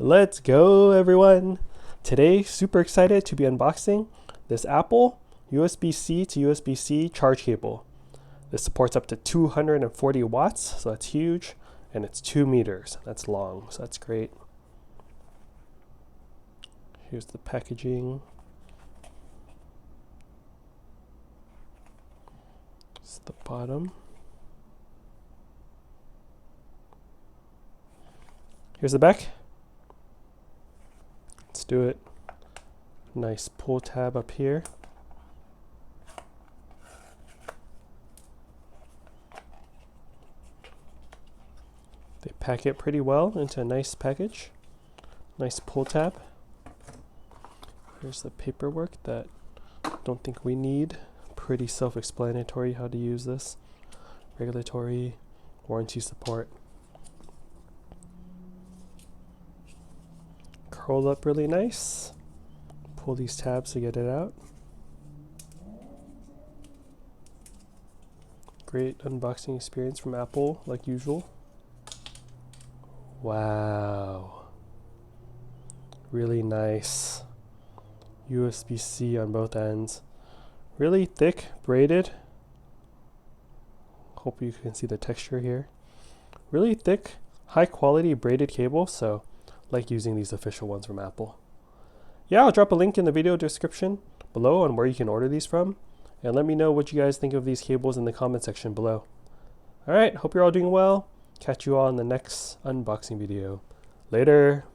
Let's go, everyone! Today, super excited to be unboxing this Apple USB-C to USB-C charge cable. This supports up to 240 watts, so that's huge, and it's 2 meters. That's long, so that's great. Here's the packaging. This is the bottom. Here's the back. Let's do it. Nice pull tab up here. They pack it pretty well into a nice package. Nice pull tab. Here's the paperwork that I don't think we need. Pretty self-explanatory how to use this. Regulatory, warranty support. Curled up really nice. Pull these tabs to get it out. Great unboxing experience from Apple, like usual. Wow. Really nice. USB-C on both ends. Really thick, braided. Hope you can see the texture here. Really thick, high quality braided cable, so like using these official ones from Apple. Yeah, I'll drop a link in the video description below on where you can order these from. And let me know what you guys think of these cables in the comment section below. Alright, hope you're all doing well. Catch you all in the next unboxing video. Later!